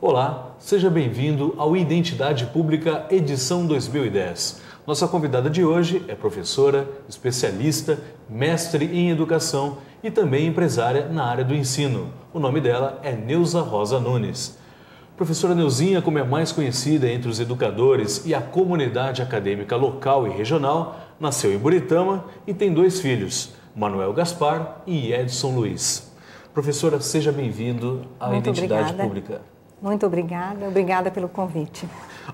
Olá, seja bem-vindo ao Identidade Pública edição 2010. Nossa convidada de hoje é professora, especialista, mestre em educação e também empresária na área do ensino. O nome dela é Neuza Rosa Nunes. Professora Neuzinha, como é mais conhecida entre os educadores e a comunidade acadêmica local e regional, nasceu em Buritama e tem 2 filhos, Manuel Gaspar e Edson Luiz. Professora, seja bem-vindo à Identidade Pública. Muito obrigada, obrigada pelo convite.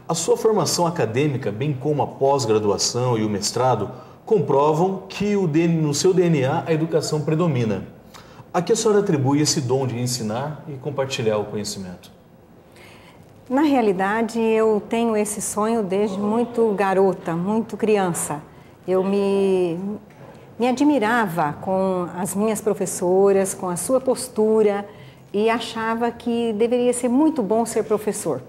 A sua formação acadêmica, bem como a pós-graduação e o mestrado, comprovam que no seu DNA a educação predomina. A que a senhora atribui esse dom de ensinar e compartilhar o conhecimento? Na realidade, eu tenho esse sonho desde muito garota, muito criança. Eu me admirava com as minhas professoras, com a sua postura e achava que deveria ser muito bom ser professor.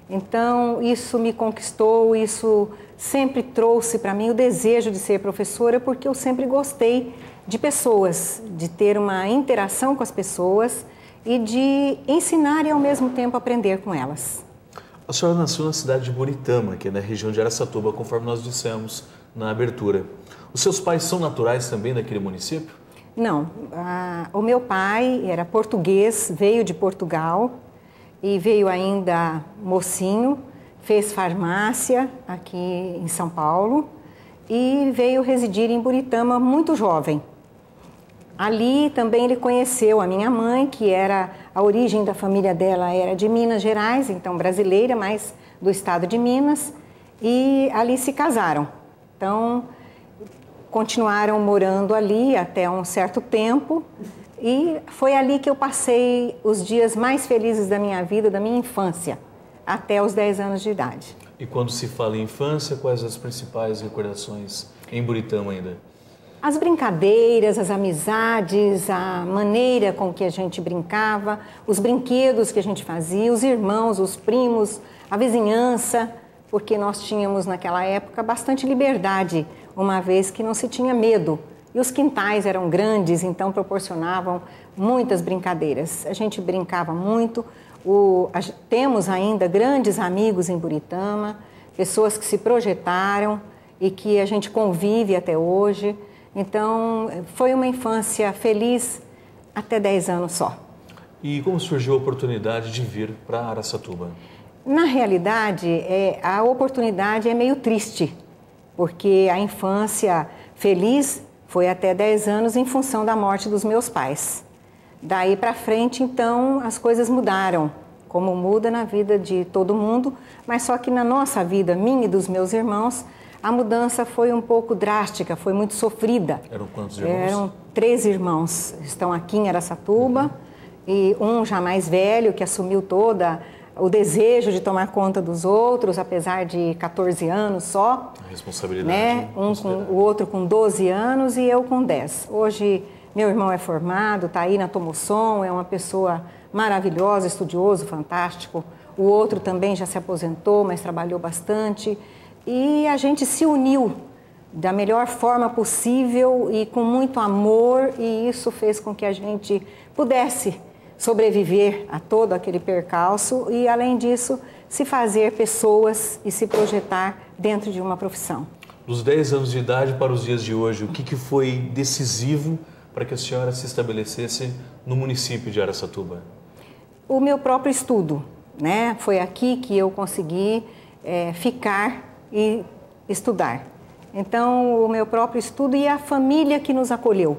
Então, isso me conquistou, isso sempre trouxe para mim o desejo de ser professora, porque eu sempre gostei de pessoas, de ter uma interação com as pessoas e de ensinar e ao mesmo tempo aprender com elas. A senhora nasceu na cidade de Buritama, que é na região de Araçatuba, conforme nós dissemos na abertura. Os seus pais são naturais também daquele município? Não, o meu pai era português, veio de Portugal e veio ainda mocinho, fez farmácia aqui em São Paulo e veio residir em Buritama muito jovem. Ali também ele conheceu a minha mãe, que era a origem da família dela era de Minas Gerais, então brasileira, mas do estado de Minas, e ali se casaram. Então, continuaram morando ali até um certo tempo e foi ali que eu passei os dias mais felizes da minha vida, da minha infância, até os 10 anos de idade. E quando se fala em infância, quais as principais recordações em Buritama ainda? As brincadeiras, as amizades, a maneira com que a gente brincava, os brinquedos que a gente fazia, os irmãos, os primos, a vizinhança, porque nós tínhamos naquela época bastante liberdade, uma vez que não se tinha medo. E os quintais eram grandes, então proporcionavam muitas brincadeiras. A gente brincava muito, temos ainda grandes amigos em Buritama, pessoas que se projetaram e que a gente convive até hoje. Então, foi uma infância feliz até 10 anos só. E como surgiu a oportunidade de vir para Araçatuba? Na realidade, a oportunidade é meio triste, porque a infância feliz foi até 10 anos em função da morte dos meus pais. Daí para frente, então, as coisas mudaram, como muda na vida de todo mundo, mas só que na nossa vida, minha e dos meus irmãos, a mudança foi um pouco drástica, foi muito sofrida. Eram quantos irmãos? Eram 3 irmãos, estão aqui em Araçatuba, e um já mais velho, que assumiu toda o desejo de tomar conta dos outros, apesar de 14 anos só. A responsabilidade. Né? O outro com 12 anos e eu com 10. Hoje, meu irmão é formado, está aí na Tomosson, é uma pessoa maravilhosa, estudioso, fantástico. O outro também já se aposentou, mas trabalhou bastante. E a gente se uniu da melhor forma possível e com muito amor, e isso fez com que a gente pudesse sobreviver a todo aquele percalço e, além disso, se fazer pessoas e se projetar dentro de uma profissão. Dos 10 anos de idade para os dias de hoje, o que foi decisivo para que a senhora se estabelecesse no município de Araçatuba? O meu próprio estudo, né? Foi aqui que eu consegui ficar e estudar. Então, o meu próprio estudo e a família que nos acolheu.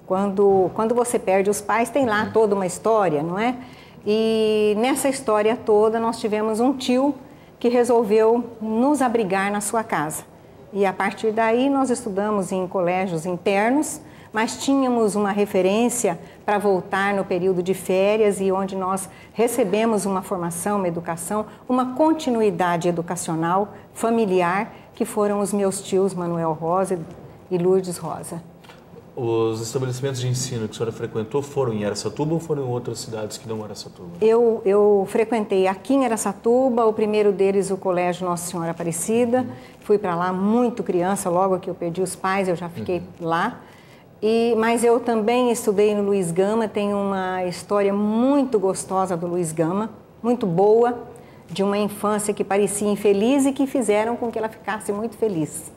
Quando você perde os pais, tem lá toda uma história, não é? E nessa história toda, nós tivemos um tio que resolveu nos abrigar na sua casa. E a partir daí, nós estudamos em colégios internos, mas tínhamos uma referência para voltar no período de férias e onde nós recebemos uma formação, uma educação, uma continuidade educacional, familiar, que foram os meus tios Manuel Rosa e Lourdes Rosa. Os estabelecimentos de ensino que a senhora frequentou foram em Araçatuba ou foram em outras cidades que não Araçatuba? Eu frequentei aqui em Araçatuba, o primeiro deles o Colégio Nossa Senhora Aparecida. Fui para lá muito criança, logo que eu perdi os pais eu já fiquei lá. Mas eu também estudei no Luiz Gama, tenho uma história muito gostosa do Luiz Gama, muito boa, de uma infância que parecia infeliz e que fizeram com que ela ficasse muito feliz.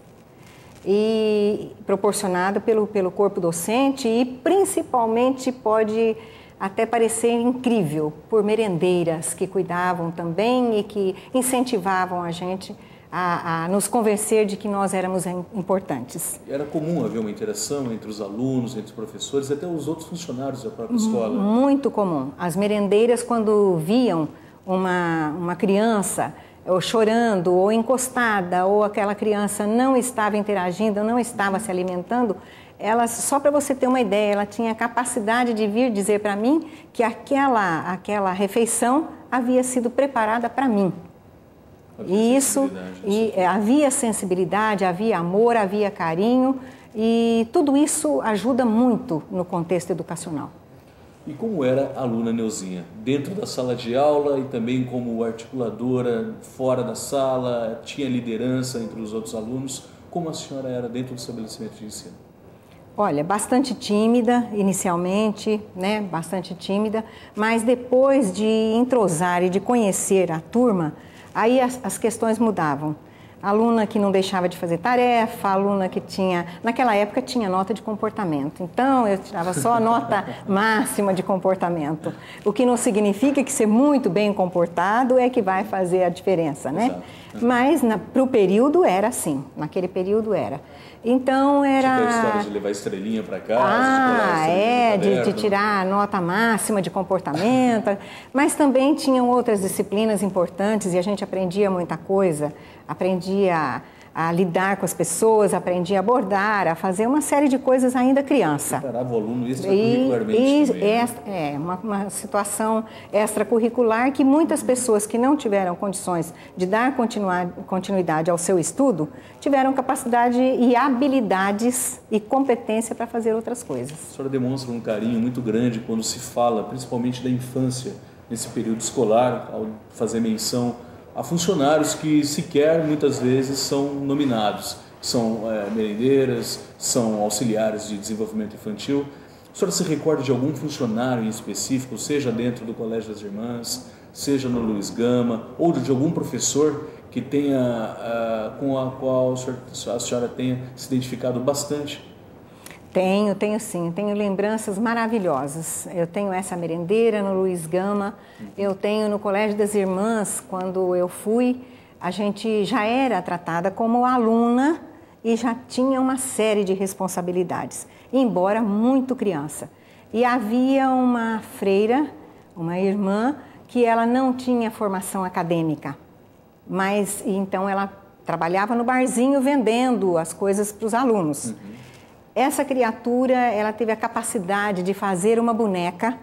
E proporcionada pelo corpo docente e principalmente pode até parecer incrível por merendeiras que cuidavam também e que incentivavam a gente a nos convencer de que nós éramos importantes. Era comum haver uma interação entre os alunos, entre os professores e até os outros funcionários da própria escola? Muito comum. As merendeiras, quando viam uma criança ou chorando, ou encostada, ou aquela criança não estava interagindo, não estava se alimentando, ela, só para você ter uma ideia, ela tinha a capacidade de vir dizer para mim que aquela refeição havia sido preparada para mim. Havia sensibilidade, havia amor, havia carinho, e tudo isso ajuda muito no contexto educacional. E como era a aluna Neuzinha? Dentro da sala de aula e também como articuladora fora da sala, tinha liderança entre os outros alunos? Como a senhora era dentro do estabelecimento de ensino? Olha, bastante tímida inicialmente, né? Bastante tímida, mas depois de entrosar e de conhecer a turma, aí as questões mudavam. Aluna que não deixava de fazer tarefa, aluna que naquela época tinha nota de comportamento. Então, eu tirava só a nota máxima de comportamento. O que não significa que ser muito bem comportado é que vai fazer a diferença, né? Exato. Mas para o período era assim, naquele período era. Então era... Tipo a história de levar estrelinha para casa, de tirar a nota máxima de comportamento, mas também tinham outras disciplinas importantes e a gente aprendia muita coisa, aprendia a lidar com as pessoas, aprendia a abordar, a fazer uma série de coisas ainda criança. Preparava o aluno extracurricularmente também, uma situação extracurricular que muitas pessoas que não tiveram condições de dar continuidade ao seu estudo, tiveram capacidade e habilidades e competência para fazer outras coisas. A senhora demonstra um carinho muito grande quando se fala, principalmente da infância, nesse período escolar, ao fazer menção a funcionários que sequer muitas vezes são nominados, são merendeiras, são auxiliares de desenvolvimento infantil. A senhora se recorda de algum funcionário em específico, seja dentro do Colégio das Irmãs, seja no Luiz Gama, ou de algum professor que tenha, com a qual a senhora tenha se identificado bastante? Tenho sim, tenho lembranças maravilhosas. Eu tenho essa merendeira no Luiz Gama, eu tenho no Colégio das Irmãs, quando eu fui, a gente já era tratada como aluna e já tinha uma série de responsabilidades, embora muito criança. E havia uma freira, uma irmã, que ela não tinha formação acadêmica, mas então ela trabalhava no barzinho vendendo as coisas para os alunos. Essa criatura, ela teve a capacidade de fazer uma boneca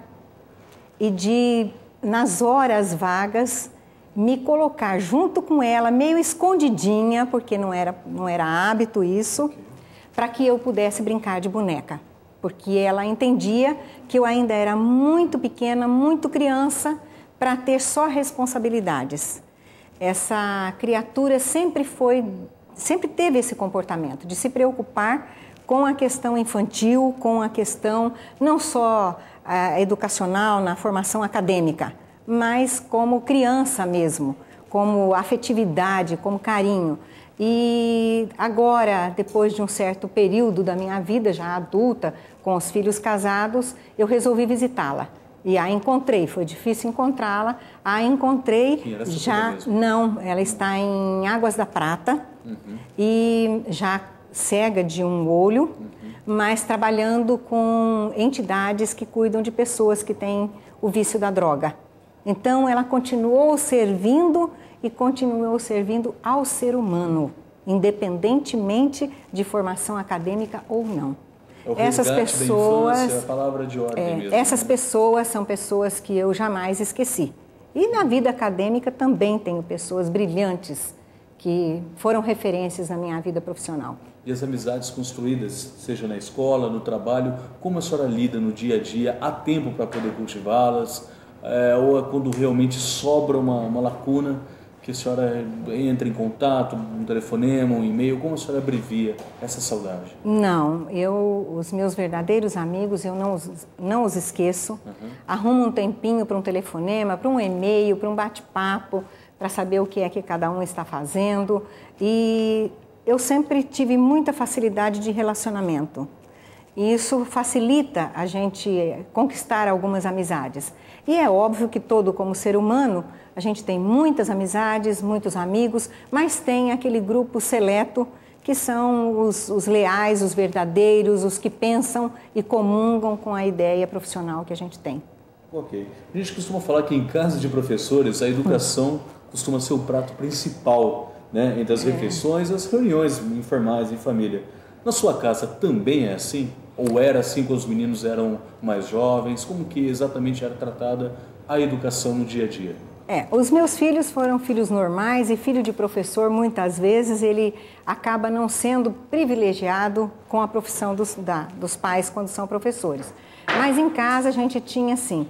e de, nas horas vagas, me colocar junto com ela, meio escondidinha, porque não era hábito isso, para que eu pudesse brincar de boneca. Porque ela entendia que eu ainda era muito pequena, muito criança, para ter só responsabilidades. Essa criatura sempre teve esse comportamento de se preocupar com a questão infantil, com a questão não só educacional, na formação acadêmica, mas como criança mesmo, como afetividade, como carinho. E agora, depois de um certo período da minha vida, já adulta, com os filhos casados, eu resolvi visitá-la. E a encontrei, foi difícil encontrá-la, a encontrei já... Não, ela está em Águas da Prata e já cega de um olho, mas trabalhando com entidades que cuidam de pessoas que têm o vício da droga. Então, ela continuou servindo e continuou servindo ao ser humano, independentemente de formação acadêmica ou não. Essas pessoas, da infância, a palavra de ordem mesmo. Essas pessoas são pessoas que eu jamais esqueci. E na vida acadêmica também tenho pessoas brilhantes que foram referências na minha vida profissional. E as amizades construídas, seja na escola, no trabalho, como a senhora lida no dia a dia? Há tempo para poder cultivá-las? Ou é quando realmente sobra uma lacuna que a senhora entra em contato, um telefonema, um e-mail? Como a senhora abrevia essa saudade? Não, os meus verdadeiros amigos, eu não os esqueço. Arrumo um tempinho para um telefonema, para um e-mail, para um bate-papo, para saber o que é que cada um está fazendo. E eu sempre tive muita facilidade de relacionamento. E isso facilita a gente conquistar algumas amizades. E é óbvio que como ser humano, a gente tem muitas amizades, muitos amigos, mas tem aquele grupo seleto que são os leais, os verdadeiros, os que pensam e comungam com a ideia profissional que a gente tem. Ok. A gente costuma falar que em casa de professores a educação costuma ser o prato principal, né, entre as refeições e as reuniões informais em família. Na sua casa também é assim? Ou era assim quando os meninos eram mais jovens? Como que exatamente era tratada a educação no dia a dia? Os meus filhos foram filhos normais e filho de professor, muitas vezes, ele acaba não sendo privilegiado com a profissão dos pais quando são professores. Mas em casa a gente tinha assim,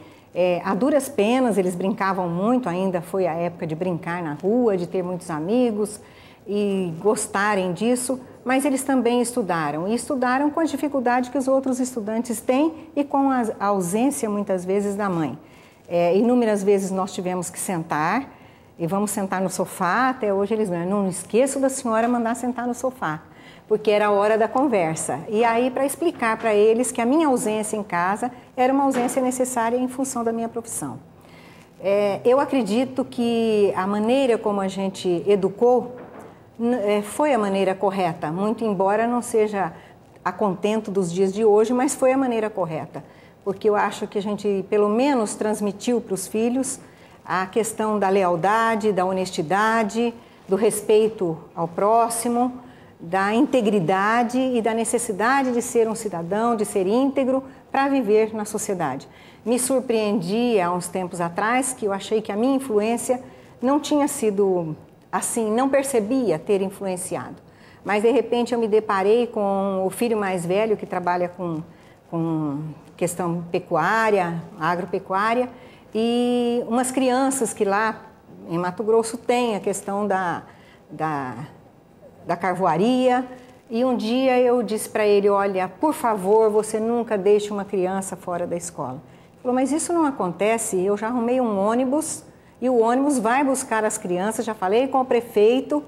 a duras penas, eles brincavam muito, ainda foi a época de brincar na rua, de ter muitos amigos e gostarem disso, mas eles também estudaram, e estudaram com a dificuldade que os outros estudantes têm e com a ausência, muitas vezes, da mãe. Inúmeras vezes nós tivemos que sentar, e vamos sentar no sofá, até hoje eles não esqueço da senhora mandar sentar no sofá, porque era a hora da conversa. E aí, para explicar para eles que a minha ausência em casa era uma ausência necessária em função da minha profissão. Eu acredito que a maneira como a gente educou foi a maneira correta, muito embora não seja a contento dos dias de hoje, mas foi a maneira correta, porque eu acho que a gente pelo menos transmitiu para os filhos a questão da lealdade, da honestidade, do respeito ao próximo, da integridade e da necessidade de ser um cidadão, de ser íntegro para viver na sociedade. Me surpreendi há uns tempos atrás que eu achei que a minha influência não tinha sido assim, não percebia ter influenciado. Mas, de repente, eu me deparei com o filho mais velho que trabalha com questão pecuária, agropecuária, e umas crianças que lá em Mato Grosso têm a questão da carvoaria. E um dia eu disse para ele, olha, por favor, você nunca deixe uma criança fora da escola. Ele falou, mas isso não acontece, eu já arrumei um ônibus, e o ônibus vai buscar as crianças, já falei com o prefeito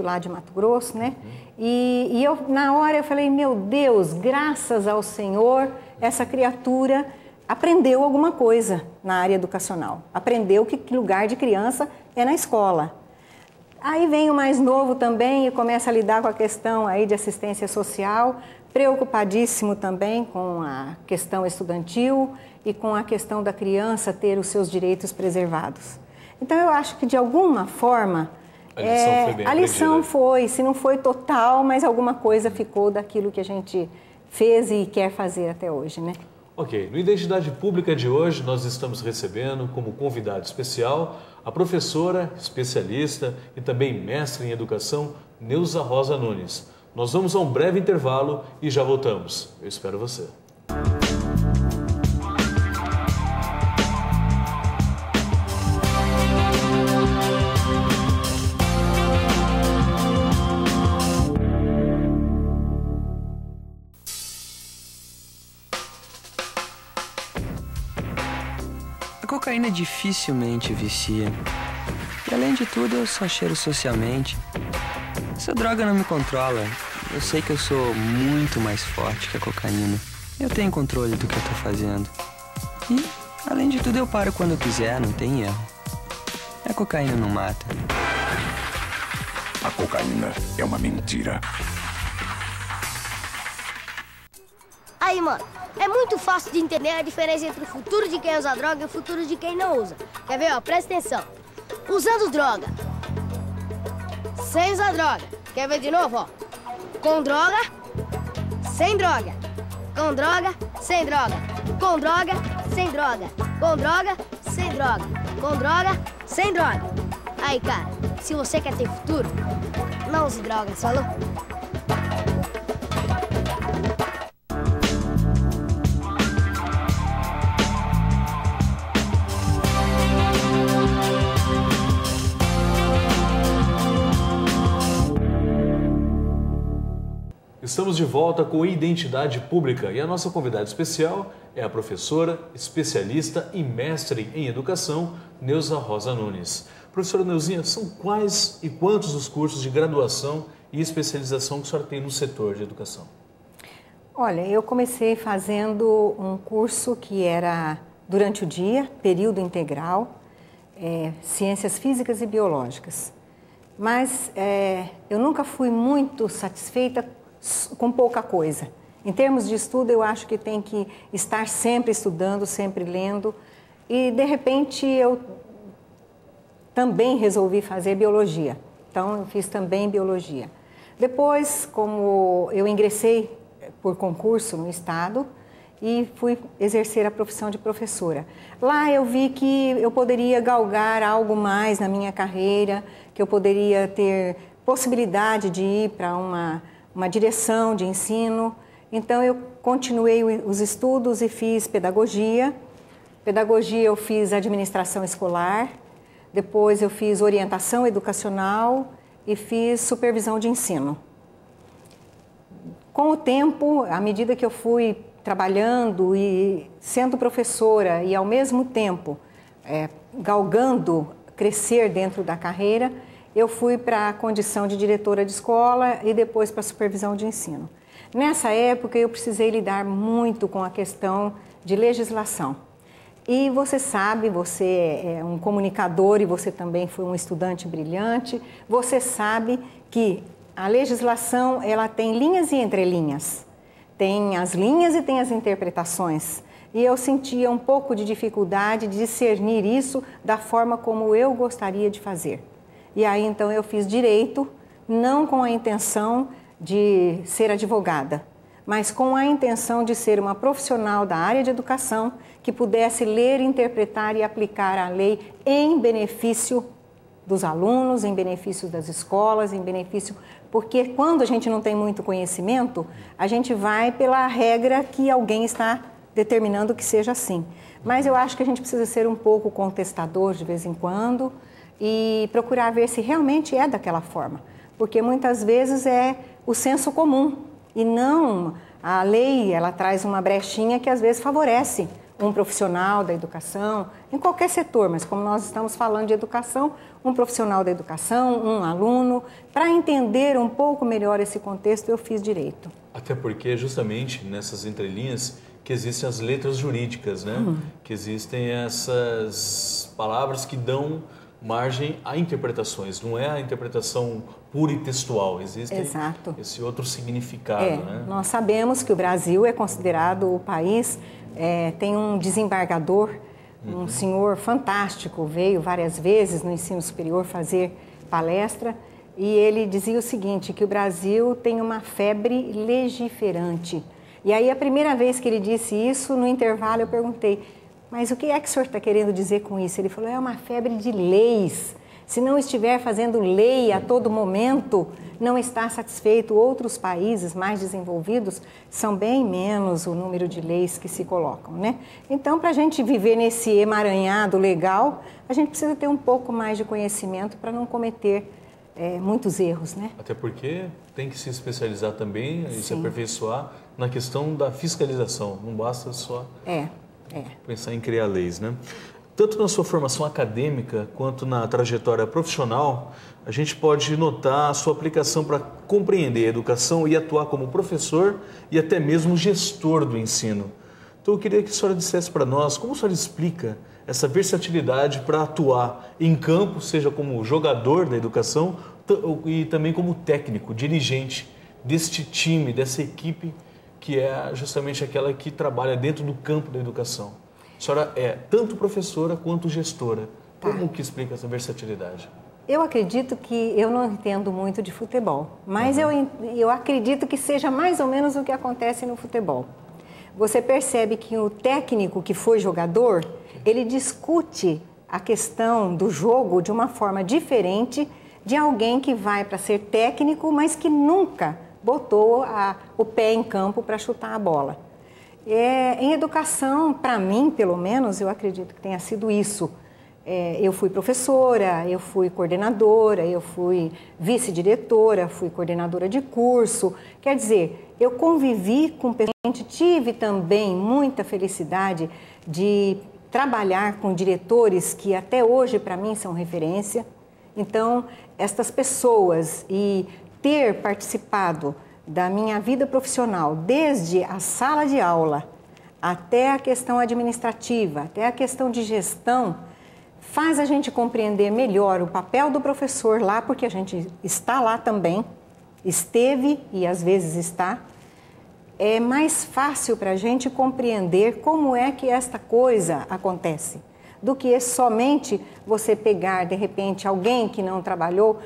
lá de Mato Grosso, né? E eu, na hora, eu falei, meu Deus, graças ao Senhor, essa criatura aprendeu alguma coisa na área educacional. Aprendeu que lugar de criança é na escola. Aí vem o mais novo também e começa a lidar com a questão aí de assistência social, preocupadíssimo também com a questão estudantil e com a questão da criança ter os seus direitos preservados. Então, eu acho que, de alguma forma, a lição foi, se não foi total, mas alguma coisa ficou daquilo que a gente fez e quer fazer até hoje, né? Ok, no Identidade Pública de hoje, nós estamos recebendo como convidado especial a professora, especialista e também mestre em educação, Neuza Rosa Nunes. Nós vamos a um breve intervalo e já voltamos. Eu espero você. A cocaína dificilmente vicia. E além de tudo, eu só cheiro socialmente. Essa droga não me controla. Eu sei que eu sou muito mais forte que a cocaína. Eu tenho controle do que eu tô fazendo. E, além de tudo, eu paro quando eu quiser, não tem erro. A cocaína não mata. A cocaína é uma mentira. Aí, mano, é muito fácil de entender a diferença entre o futuro de quem usa droga e o futuro de quem não usa. Quer ver, ó? Presta atenção. Usando droga. Sem usar droga. Quer ver de novo, ó? Com droga, sem droga. Com droga, sem droga. Com droga, sem droga. Com droga, sem droga. Com droga, sem droga. Aí, cara, se você quer ter futuro, não use drogas, falou? Estamos de volta com Identidade Pública e a nossa convidada especial é a professora, especialista e mestre em educação, Neuza Rosa Nunes. Professora Neuzinha, são quais e quantos os cursos de graduação e especialização que a senhora tem no setor de educação? Olha, eu comecei fazendo um curso que era durante o dia, período integral, Ciências Físicas e Biológicas. Mas eu nunca fui muito satisfeita com pouca coisa. Em termos de estudo, eu acho que tem que estar sempre estudando, sempre lendo. E, de repente, eu também resolvi fazer biologia. Então, eu fiz também biologia. Depois, como eu ingressei por concurso no Estado e fui exercer a profissão de professora. Lá eu vi que eu poderia galgar algo mais na minha carreira, que eu poderia ter possibilidade de ir para uma direção de ensino. Então, eu continuei os estudos e fiz pedagogia. Pedagogia eu fiz administração escolar, depois eu fiz orientação educacional e fiz supervisão de ensino. Com o tempo, à medida que eu fui trabalhando e sendo professora e ao mesmo tempo galgando crescer dentro da carreira, eu fui para a condição de diretora de escola e depois para a supervisão de ensino. Nessa época eu precisei lidar muito com a questão de legislação. E você sabe, você é um comunicador e você também foi um estudante brilhante, você sabe que a legislação ela tem linhas e entrelinhas. Tem as linhas e tem as interpretações. E eu sentia um pouco de dificuldade de discernir isso da forma como eu gostaria de fazer. E aí, então, eu fiz direito, não com a intenção de ser advogada, mas com a intenção de ser uma profissional da área de educação que pudesse ler, interpretar e aplicar a lei em benefício dos alunos, em benefício das escolas, em benefício... Porque quando a gente não tem muito conhecimento, a gente vai pela regra que alguém está determinando que seja assim. Mas eu acho que a gente precisa ser um pouco contestador de vez em quando e procurar ver se realmente é daquela forma. Porque muitas vezes é o senso comum e não a lei, ela traz uma brechinha que às vezes favorece um profissional da educação, em qualquer setor, mas como nós estamos falando de educação, um profissional da educação, um aluno, para entender um pouco melhor esse contexto, eu fiz direito. Até porque justamente nessas entrelinhas que existem as letras jurídicas, né? Que existem essas palavras que dão margem a interpretações, não é a interpretação pura e textual, existe esse outro significado. Né? Nós sabemos que o Brasil é considerado o país, tem um desembargador, um senhor fantástico, veio várias vezes no ensino superior fazer palestra e ele dizia o seguinte, que o Brasil tem uma febre legiferante. E aí a primeira vez que ele disse isso, no intervalo eu perguntei, mas o que é que o senhor está querendo dizer com isso? Ele falou, é uma febre de leis. Se não estiver fazendo lei a todo momento, não está satisfeito. Outros países mais desenvolvidos são bem menos o número de leis que se colocam, né? Então, para a gente viver nesse emaranhado legal, a gente precisa ter um pouco mais de conhecimento para não cometer muitos erros, né? Até porque tem que se especializar também e se aperfeiçoar na questão da fiscalização. Não basta só... pensar em criar leis, né? Tanto na sua formação acadêmica quanto na trajetória profissional, a gente pode notar a sua aplicação para compreender a educação e atuar como professor e até mesmo gestor do ensino. Então eu queria que a senhora dissesse para nós como a senhora explica essa versatilidade para atuar em campo, seja como jogador da educação e também como técnico, dirigente deste time, dessa equipe que é justamente aquela que trabalha dentro do campo da educação. A senhora é tanto professora quanto gestora. Como que explica essa versatilidade? Eu acredito que eu não entendo muito de futebol, mas eu acredito que seja mais ou menos o que acontece no futebol. Você percebe que o técnico que foi jogador, ele discute a questão do jogo de uma forma diferente de alguém que vai para ser técnico, mas que nunca botou o pé em campo para chutar a bola. Em educação, para mim, pelo menos, eu acredito que tenha sido isso. Eu fui professora, eu fui coordenadora, eu fui vice-diretora, fui coordenadora de curso. Quer dizer, eu convivi com pessoas, tive também muita felicidade de trabalhar com diretores que até hoje para mim são referência. Então, estas pessoas e ter participado da minha vida profissional, desde a sala de aula até a questão administrativa, até a questão de gestão, faz a gente compreender melhor o papel do professor lá, porque a gente está lá também, esteve e às vezes está. É mais fácil para a gente compreender como é que esta coisa acontece, do que somente você pegar, de repente, alguém que não trabalhou.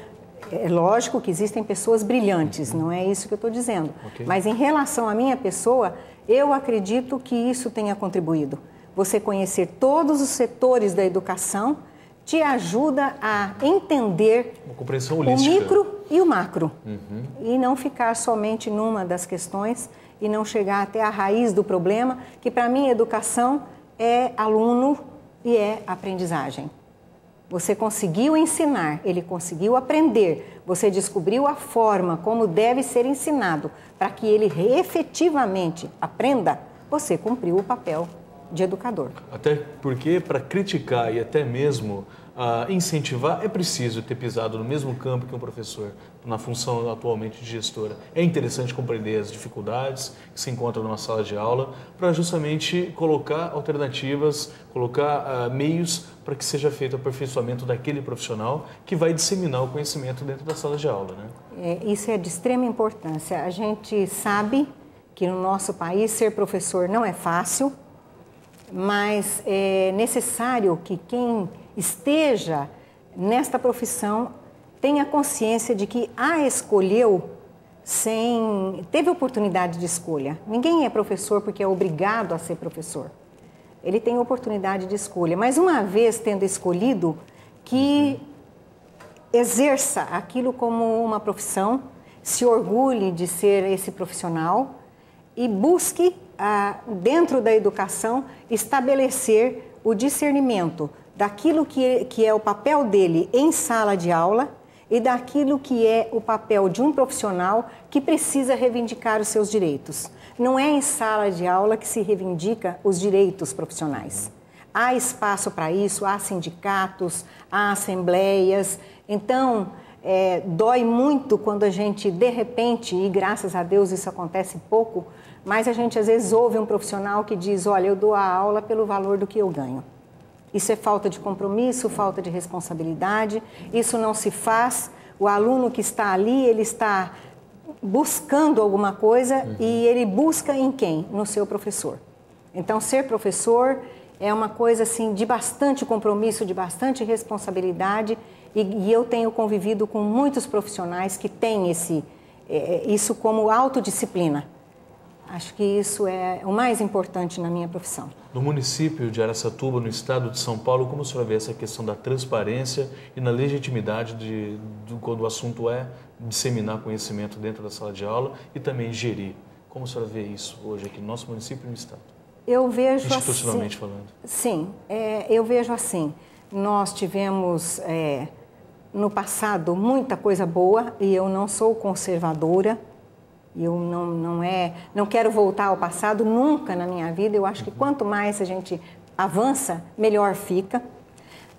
É lógico que existem pessoas brilhantes, não é isso que eu estou dizendo. Okay. Mas em relação à minha pessoa, eu acredito que isso tenha contribuído. Você conhecer todos os setores da educação te ajuda a entender uma compreensão holística, o micro e o macro. E não ficar somente numa das questões e não chegar até a raiz do problema, que para mim educação é aluno e é aprendizagem. Você conseguiu ensinar, ele conseguiu aprender, você descobriu a forma como deve ser ensinado para que ele efetivamente aprenda, você cumpriu o papel de educador. Até porque para criticar e até mesmo incentivar é preciso ter pisado no mesmo campo que um professor, na função atualmente de gestora. É interessante compreender as dificuldades que se encontram numa sala de aula para justamente colocar alternativas, colocar meios para que seja feito o aperfeiçoamento daquele profissional que vai disseminar o conhecimento dentro da sala de aula, né? Isso é de extrema importância. A gente sabe que no nosso país ser professor não é fácil, mas é necessário que quem esteja nesta profissão tenha consciência de que a escolheu teve oportunidade de escolha. Ninguém é professor porque é obrigado a ser professor. Ele tem oportunidade de escolha, mas uma vez tendo escolhido, que exerça aquilo como uma profissão, se orgulhe de ser esse profissional e busque dentro da educação, estabelecer o discernimento daquilo que é o papel dele em sala de aula e daquilo que é o papel de um profissional que precisa reivindicar os seus direitos. Não é em sala de aula que se reivindica os direitos profissionais. Há espaço para isso, há sindicatos, há assembleias. Então, dói muito quando a gente, de repente, e graças a Deus isso acontece pouco, mas a gente às vezes ouve um profissional que diz, olha, eu dou a aula pelo valor do que eu ganho. Isso é falta de compromisso, falta de responsabilidade, isso não se faz. O aluno que está ali, ele está buscando alguma coisa e ele busca em quem? No seu professor. Então, ser professor é uma coisa assim de bastante compromisso, de bastante responsabilidade e eu tenho convivido com muitos profissionais que têm isso como autodisciplina. Acho que isso é o mais importante na minha profissão. No município de Araçatuba, no estado de São Paulo, como a senhora vê essa questão da transparência e na legitimidade quando o assunto é disseminar conhecimento dentro da sala de aula e também gerir? Como a senhora vê isso hoje aqui no nosso município e no estado? Eu vejo institucionalmente assim, falando. Sim, eu vejo assim. Nós tivemos no passado muita coisa boa e eu não sou conservadora. Eu não quero voltar ao passado nunca na minha vida. Eu acho que quanto mais a gente avança, melhor fica.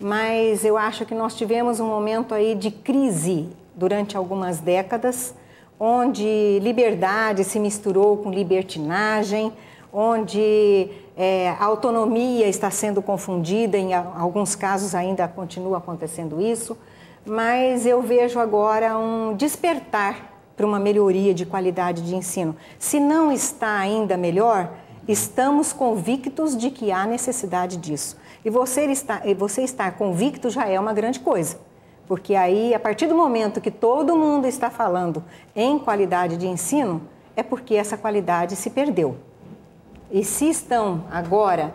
Mas eu acho que nós tivemos um momento aí de crise durante algumas décadas, onde liberdade se misturou com libertinagem, onde a autonomia está sendo confundida, em alguns casos ainda continua acontecendo isso. Mas eu vejo agora um despertar para uma melhoria de qualidade de ensino. Se não está ainda melhor, estamos convictos de que há necessidade disso. E você estar convicto já é uma grande coisa, porque aí, a partir do momento que todo mundo está falando em qualidade de ensino, é porque essa qualidade se perdeu. E se estão agora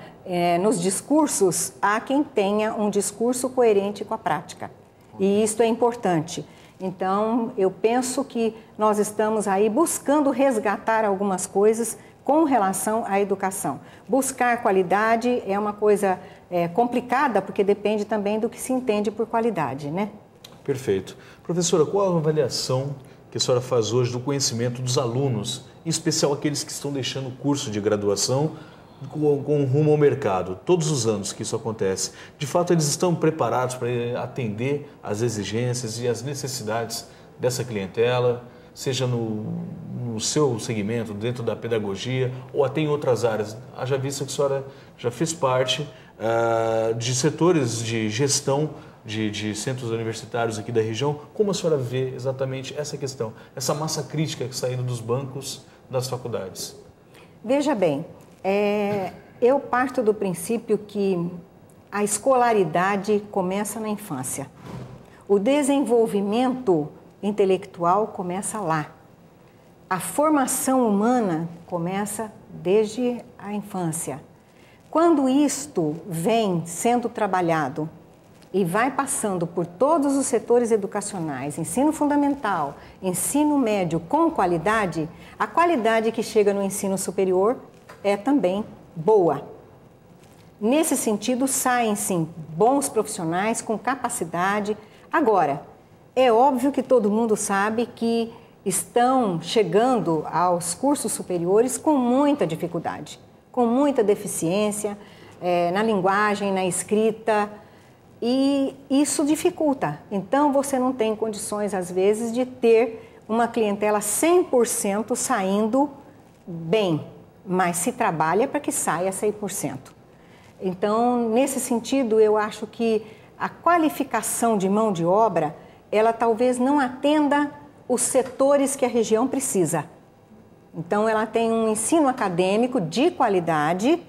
nos discursos, há quem tenha um discurso coerente com a prática. E isto é importante. Então, eu penso que nós estamos aí buscando resgatar algumas coisas com relação à educação. Buscar qualidade é uma coisa complicada, porque depende também do que se entende por qualidade, né? Perfeito. Professora, qual a avaliação que a senhora faz hoje do conhecimento dos alunos, em especial aqueles que estão deixando o curso de graduação com rumo ao mercado? Todos os anos que isso acontece, de fato eles estão preparados para atender às exigências e às necessidades dessa clientela, seja no seu segmento, dentro da pedagogia ou até em outras áreas? Haja vista que a senhora já fez parte de setores de gestão de centros universitários aqui da região. Como a senhora vê exatamente essa questão, essa massa crítica saindo dos bancos das faculdades? Veja bem, eu parto do princípio que a escolaridade começa na infância. O desenvolvimento intelectual começa lá. A formação humana começa desde a infância. Quando isto vem sendo trabalhado e vai passando por todos os setores educacionais, ensino fundamental, ensino médio com qualidade, a qualidade que chega no ensino superior é também boa. Nesse sentido, saem sim bons profissionais com capacidade. Agora, é óbvio que todo mundo sabe que estão chegando aos cursos superiores com muita dificuldade, com muita deficiência na linguagem, na escrita, e isso dificulta. Então, você não tem condições, às vezes, de ter uma clientela 100% saindo bem, mas se trabalha para que saia 100%. Então, nesse sentido, eu acho que a qualificação de mão de obra, ela talvez não atenda os setores que a região precisa. Então, ela tem um ensino acadêmico de qualidade,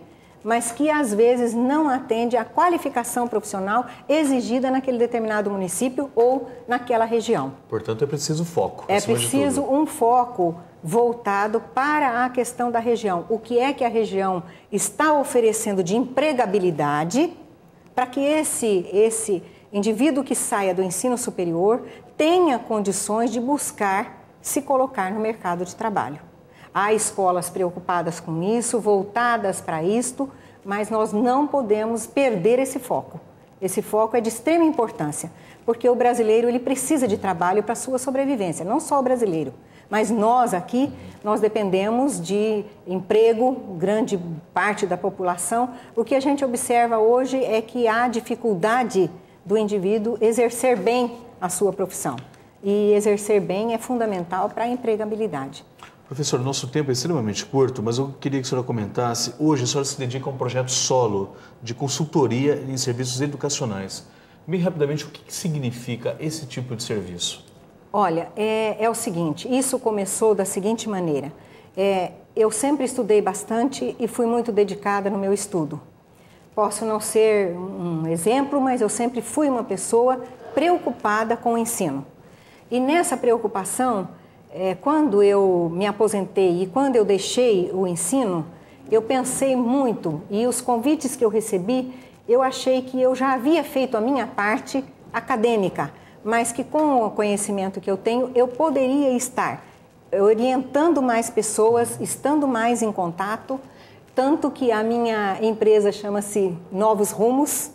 mas que às vezes não atende à qualificação profissional exigida naquele determinado município ou naquela região. Portanto, é preciso foco. É preciso um foco voltado para a questão da região. O que é que a região está oferecendo de empregabilidade para que esse indivíduo que saia do ensino superior tenha condições de buscar se colocar no mercado de trabalho. Há escolas preocupadas com isso, voltadas para isto, mas nós não podemos perder esse foco. Esse foco é de extrema importância, porque o brasileiro ele precisa de trabalho para a sua sobrevivência, não só o brasileiro, mas nós aqui, nós dependemos de emprego, grande parte da população. O que a gente observa hoje é que há dificuldade do indivíduo exercer bem a sua profissão. E exercer bem é fundamental para a empregabilidade. Professor, nosso tempo é extremamente curto, mas eu queria que a senhora comentasse. Hoje a senhora se dedica a um projeto solo de consultoria em serviços educacionais. Bem rapidamente, o que significa esse tipo de serviço? Olha, é o seguinte, isso começou da seguinte maneira. Eu sempre estudei bastante e fui muito dedicada no meu estudo. Posso não ser um exemplo, mas eu sempre fui uma pessoa preocupada com o ensino. E nessa preocupação, quando eu me aposentei e quando eu deixei o ensino, eu pensei muito e os convites que eu recebi, eu achei que eu já havia feito a minha parte acadêmica, mas que com o conhecimento que eu tenho, eu poderia estar orientando mais pessoas, estando mais em contato, tanto que a minha empresa chama-se Novos Rumos,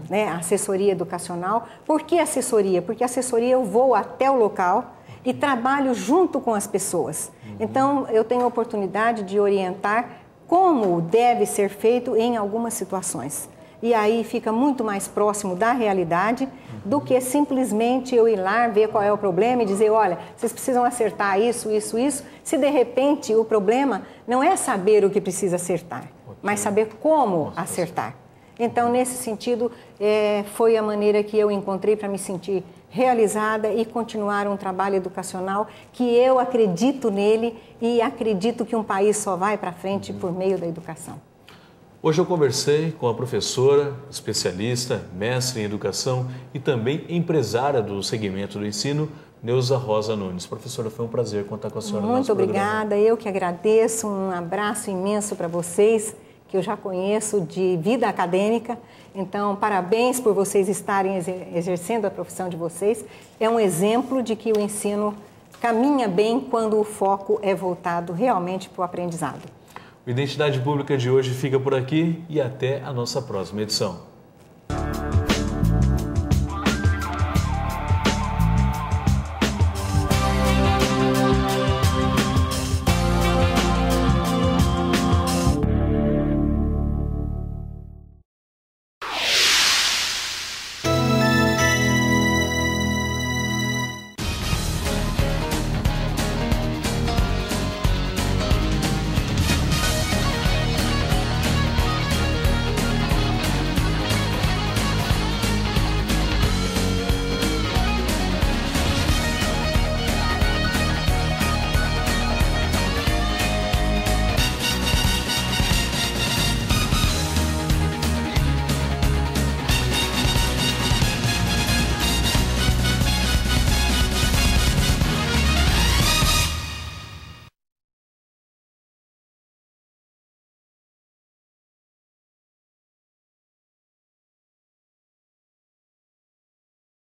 né, assessoria educacional. Por que assessoria? Porque assessoria eu vou até o local e trabalho junto com as pessoas. Então, eu tenho a oportunidade de orientar como deve ser feito em algumas situações. E aí fica muito mais próximo da realidade do que simplesmente eu ir lá, ver qual é o problema e dizer, olha, vocês precisam acertar isso, isso, isso. Se de repente o problema não é saber o que precisa acertar, mas saber como acertar. Então, nesse sentido, foi a maneira que eu encontrei para me sentir realizada e continuar um trabalho educacional que eu acredito nele e acredito que um país só vai para frente por meio da educação. Hoje eu conversei com a professora, especialista, mestre em educação e também empresária do segmento do ensino, Neuza Rosa Nunes. Professora, foi um prazer contar com a senhora no nosso programa. Muito obrigada, eu que agradeço, um abraço imenso para vocês, que eu já conheço de vida acadêmica. Então, parabéns por vocês estarem exercendo a profissão de vocês. É um exemplo de que o ensino caminha bem quando o foco é voltado realmente para o aprendizado. O Identidade Pública de hoje fica por aqui e até a nossa próxima edição.